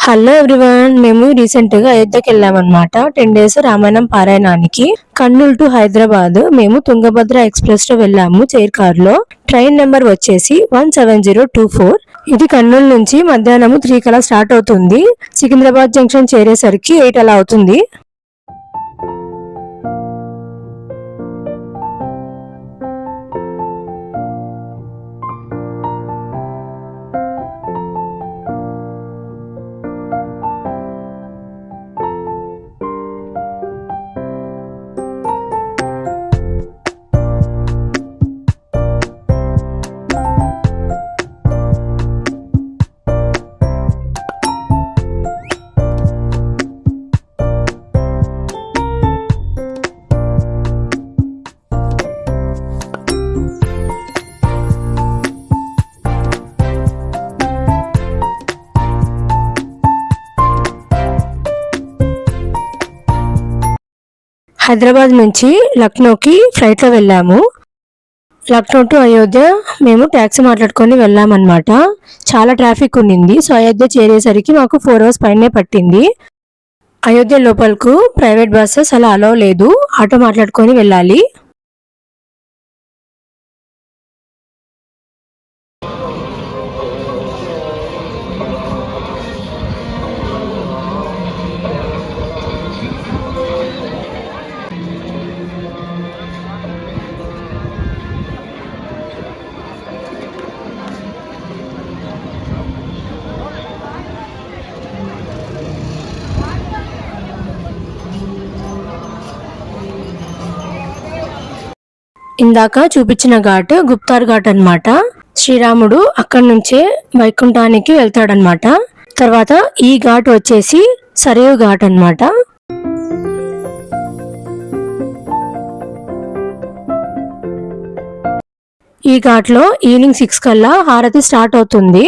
Hello everyone, మేము recent గా అయోధ్యకి వెళ్ళామన్నమాట. 10 డేస్ రామాయణం పారాయణానికి. కర్నూలు టు హైదరాబాద్ మేము తుంగభద్ర ఎక్స్ప్రెస్ లో వెళ్ళాము చైర్ కార్ లో. ట్రైన్ నెంబర్ వచ్చేసి 17024. ఇది కర్నూలు నుంచి మధ్యాహ్నం 3 కలా స్టార్ట్ అవుతుంది. సికింద్రాబాద్ జంక్షన్ చేరేసరికి 8 అలా అవుతుంది. హైదరాబాద్ నుంచి లక్నోకి ఫ్లైట్లో వెళ్ళాము. లక్నో టు అయోధ్య మేము ట్యాక్సీ మాట్లాడుకొని వెళ్ళామన్నమాట. చాలా ట్రాఫిక్ ఉండింది. సో అయోధ్య చేరేసరికి మాకు 4 అవర్స్ పైనే పట్టింది. అయోధ్య లోపలకు ప్రైవేట్ బస్సెస్ అలా అలౌ లేదు. ఆటో మాట్లాడుకొని వెళ్ళాలి. ఇందాక చూపించిన ఘాట్ గుప్తార్ ఘాట్ అన్నమాట. శ్రీరాముడు అక్కడి నుంచే వైకుంఠానికి వెళ్తాడనమాట. తర్వాత ఈ ఘాట్ వచ్చేసి సరయూ ఘాట్ అన్నమాట. ఈ ఘాట్ లో ఈవినింగ్ 6 కల్లా హారతి స్టార్ట్ అవుతుంది.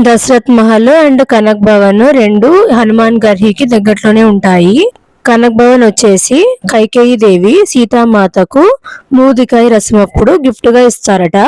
దశరథ్ మహల్ అండ్ కనక్ భవన్ రెండు హనుమాన్ గర్హికి దగ్గరలోనే ఉంటాయి. కనక్ భవన్ వచ్చేసి కైకేయి దేవి సీతామాతకు మూదికాయ రసం అప్పుడు గిఫ్ట్ గా ఇస్తారట.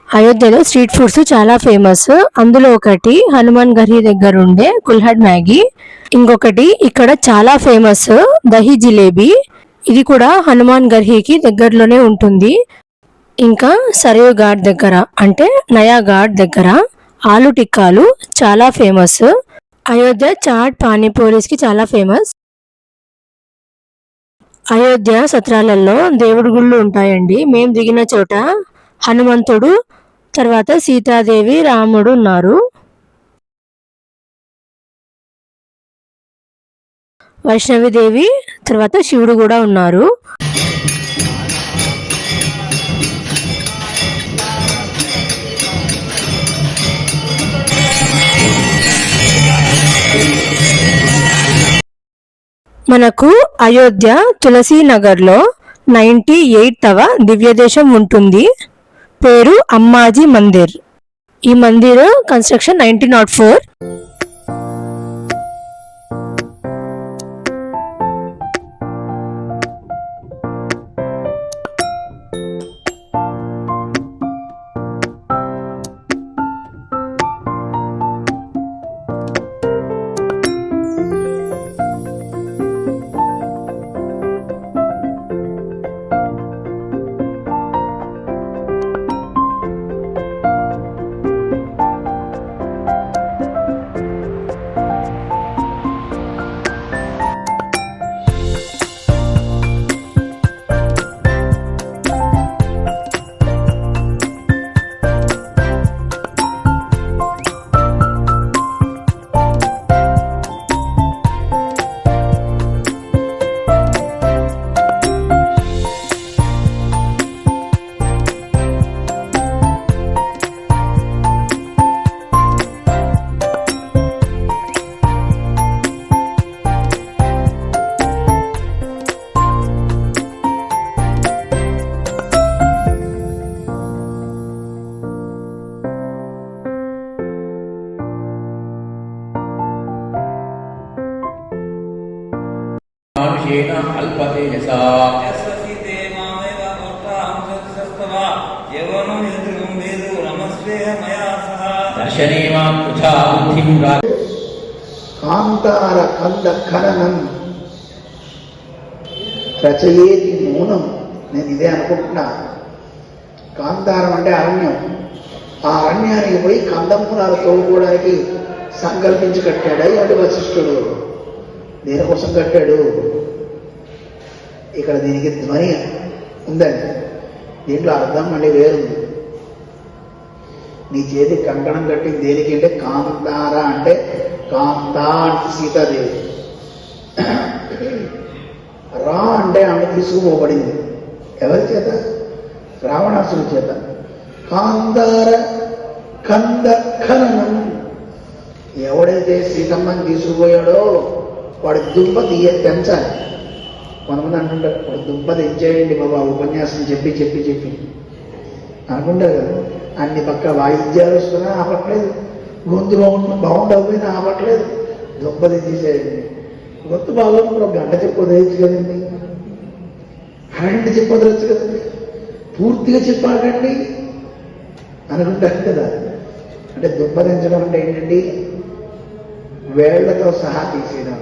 అయోధ్యలో స్ట్రీట్ ఫుడ్స్ చాలా ఫేమస్. అందులో ఒకటి హనుమాన్ గర్హి దగ్గర ఉండే కుల్హడ్ మ్యాగీ, ఇంకొకటి ఇక్కడ చాలా ఫేమస్ దహి జిలేబీ. ఇది కూడా హనుమాన్ గర్హికి దగ్గరలోనే ఉంటుంది. ఇంకా సరయూ ఘాట్ దగ్గర అంటే నయా ఘాట్ దగ్గర ఆలు టిక్కాలు చాలా ఫేమస్. అయోధ్య చాట్ పానీపూరీస్కి చాలా ఫేమస్. అయోధ్య సత్రాలలో దేవుడి గుళ్ళు ఉంటాయండి. మేము దిగిన చోట హనుమంతుడు, తర్వాత సీతాదేవి, రాముడు ఉన్నారు. వైష్ణవిదేవి, తర్వాత శివుడు కూడా ఉన్నారు. మనకు అయోధ్య తులసి నగర్లో 98వ దివ్యదేశం ఉంటుంది. పేరు అమ్మాజీ మందిర్. ఈ మందిర్ కన్స్ట్రక్షన్ 1904. मानुषेण अल्पतेजसा यस्वसीते मामेव भक्तां सत्सस्तवा यवनं यद्रुं वेदो नमस्वेह मया सह दर्शने मां पृथा बुद्धिं कांतार कंद खननं रचयेति नूनं నేను ఇదే అనుకుంటున్నా. కాంతారం అంటే అరణ్యం. ఆ అరణ్యానికి పోయి కందమూలాలు తోడుకోవడానికి సంకల్పించి కట్టాడా ఇలాంటి వశిష్ఠుడు? దేనికోసం కట్టాడు? ఇక్కడ దీనికి ధ్వని ఉందండి, దీంట్లో అర్థం మళ్ళీ వేరుంది. నీ చేతి కంకణం కట్టి దేనికి అంటే కాంతార అంటే కాంతా అంటే సీతాదేవి, రా అంటే ఆమె తీసుకుపోబడింది. ఎవరి చేత? రావణాసుడి చేత. కాంతార కంద ఖననం. ఎవడైతే సీతమ్మని తీసుకుపోయాడో వాడి దుంప తెంచాలి. కొంతమంది అంటుంటారు వాడు దుంప తెంచేయండి బాబా ఉపన్యాసం చెప్పి చెప్పి చెప్పి అనుకుంటారు కదా. అన్ని పక్క వాయిద్యాలు వస్తున్నా ఆపట్లేదు, గొంతులో బాగుండకపోయినా ఆపట్లేదు, దుంప తెంచేసేయండి. గొంతు బాగున్నప్పుడు ఒక గంట చెప్పొదవచ్చు కదండి, అరగంట చెప్పొదవచ్చు కదండి, పూర్తిగా చెప్పాలండి అనుకుంటారు కదా. అంటే దుంపదించడం అంటే ఏంటండి? వేళ్లతో సహా తీసేయడం.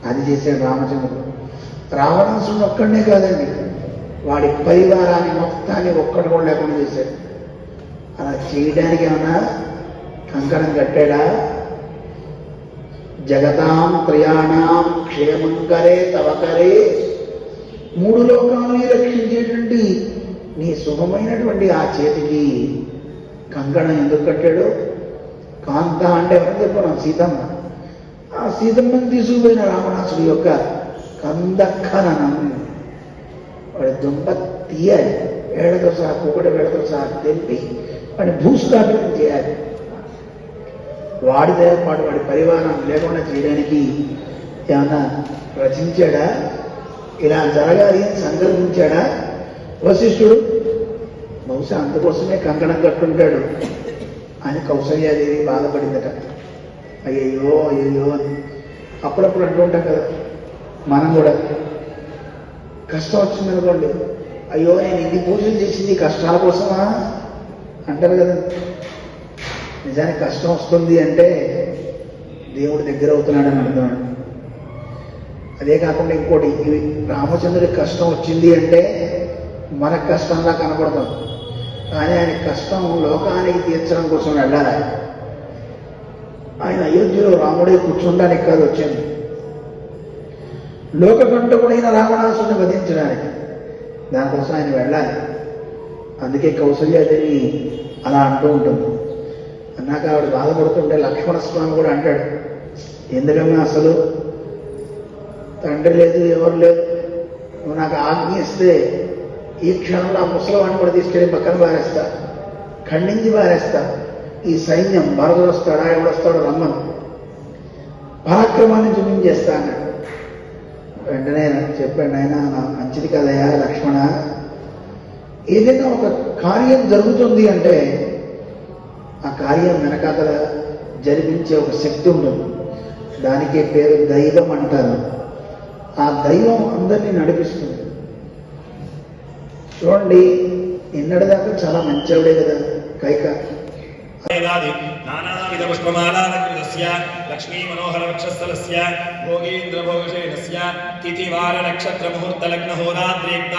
అది చేశాడు రామచంద్రుడు. రావణాసుడు ఒక్కడనే కాదండి, వాడి పరివారాన్ని మొత్తాన్ని ఒక్కడు కూడా లేకుండా చేశాడు. అలా చేయడానికి ఏమన్నా కంకణం కట్టాడా? జగతాం త్రయాణం క్షేమంకరే తవకరే, మూడు లోకాలని రక్షించేటువంటి నీ శుభమైనటువంటి ఆ చేతికి కంకణం ఎందుకు కట్టాడు? కాంత అంటే ఎవరు చెప్పడం? సీతమ్మ. ఆ సీతమ్మని తీసుకుపోయిన రావణాసుడి యొక్క కందఖననం, వాడి దుంప తీయాలి, వేళతో సహా కుక్కటి వేళతో సహా తెంపి వాడిని భూస్థాపితం చేయాలి. వాడితో పాటు వాడి పరివారం లేకుండా చేయడానికి ఏమన్నా రచించాడా? ఇలా జరగాలి అని సంకల్పించాడా వశిష్ఠుడు? బహుశా అందుకోసమే కంకణం కట్టుంటాడు అని కౌసల్యాదేవి బాధపడిందట. అయ్యయ్యో అయ్యయ్యో అని అప్పుడప్పుడు అంటూ ఉంటాం కదా మనం కూడా. కష్టం వచ్చిందనుకోండి, అయ్యో నేను ఇన్ని పూజలు చేసింది కష్టాల కోసమా అంటారు కదా. నిజానికి కష్టం వస్తుంది అంటే దేవుడి దగ్గర అవుతున్నాడని అర్థం. అదే కాకుండా ఇంకోటి, రామచంద్రుడికి కష్టం వచ్చింది అంటే మనకు కష్టంలా కనపడతాం, కానీ ఆయన కష్టం లోకానికి తీర్చడం కోసం వెళ్ళాలి. ఆయన అయోధ్యలో రాముడే కూర్చుండడానికి కాదు వచ్చింది, లోకకంటకుడైన రావణాసుని వధించడానికి. దానికోసం ఆయన వెళ్ళాలి. అందుకే కౌసల్యాదేవి అలా అంటూ ఉంటుంది. అన్నాక ఆవిడ బాధపడుతుంటే లక్ష్మణస్వామి కూడా అంటాడు, ఎందుకన్నా అసలు తండ్రి లేదు ఎవరు లేదు, నువ్వు నాకు ఆజ్ఞ ఇస్తే ఈ క్షణంలో ఆ ముసలివాడిని కూడా తీసుకెళ్ళి పక్కన పారేస్తా, ఖండించి పారేస్తా. ఈ సైన్యం భరతుడు వస్తాడా ఎవడొస్తాడో రమ్మను, పరాక్రమాన్ని చూపించేస్తా అన్నాడు. వెంటనే చెప్పాడు, ఆయన మంచిది కదయా లక్ష్మణ, ఏదైనా ఒక కార్యం జరుగుతుంది అంటే ఆ కార్యం వెనకాతల జరిపించే ఒక శక్తి ఉంటుంది, దానికే పేరు దైవం అంటారు. ఆ దైవం అందరినీ నడిపిస్తుంది. చూడండి, నిన్నటిదాకా చాలా మంచివాడే కదా కైక. నానావిధ పుష్పమాలాలంకృతస్య లక్ష్మీ మనోహర వక్షస్థలస్య భోగేంద్ర భోగశేషస్య తిథివార నక్షత్ర ముహూర్త లగ్న హోరాద్రేక్త.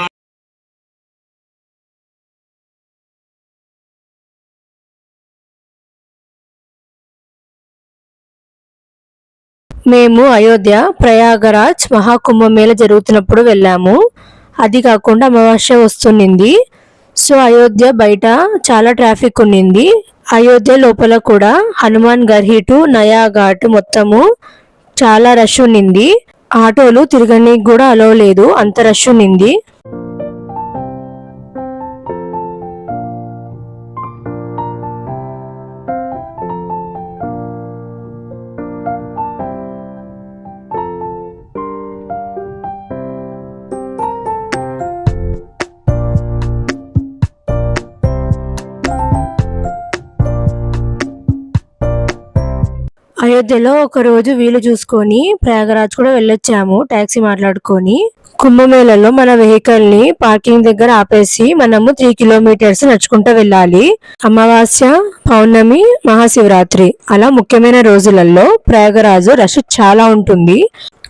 మేము అయోధ్య ప్రయాగరాజ్ మహాకుంభమేళ జరుగుతున్నప్పుడు వెళ్ళాము. అది కాకుండా అమావాస్య వస్తున్నింది. సో అయోధ్య బయట చాలా ట్రాఫిక్ ఉన్నింది. అయోధ్య లోపల కూడా హనుమాన్ గర్హి టు నయా ఘాట్ మొత్తము చాలా రష్ ఉన్నింది. ఆటోలు తిరగనీకి కూడా అలో లేదు, అంత రష్ ఉన్నింది. అయోధ్యలో ఒక రోజు వీలు చూసుకొని ప్రయాగరాజ్ కూడా వెళ్ళొచ్చాము టాక్సీ మాట్లాడుకొని. కుంభమేళలో మన వెహికల్ ని పార్కింగ్ దగ్గర ఆపేసి మనము 3 కిలోమీటర్స్ నడుచుకుంటూ వెళ్ళాలి. అమావాస్య, పౌర్ణమి, మహాశివరాత్రి అలా ముఖ్యమైన రోజులలో ప్రయాగరాజు రష్ చాలా ఉంటుంది.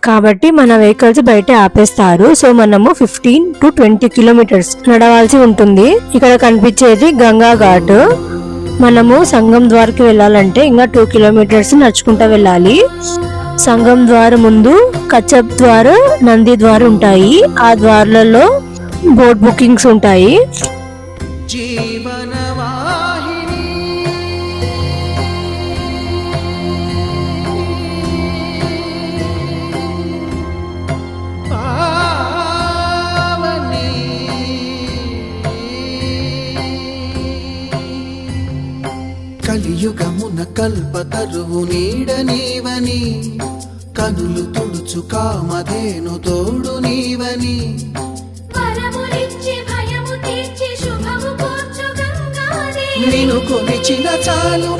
కాబట్టి మన వెహికల్స్ బయట ఆపేస్తారు. సో మనము 15 to 20 కిలోమీటర్స్ నడవాల్సి ఉంటుంది. ఇక్కడ కనిపించేది గంగా ఘాట్. మనము సంగం ద్వారకి వెళ్ళాలంటే ఇంకా 2 కిలోమీటర్స్ నడుచుకుంటూ వెళ్ళాలి. సంగం ద్వారం ముందు కచ్చప్ ద్వార్, నంది ద్వార్ ఉంటాయి. ఆ ద్వారాలలో బోట్ బుకింగ్స్ ఉంటాయి. కలియుగమున కల్పతరువు నీడ నీవని, కనులు తుడుచు కామధేను తోడు నీవని, నిన్ను కొలిచిన చాలు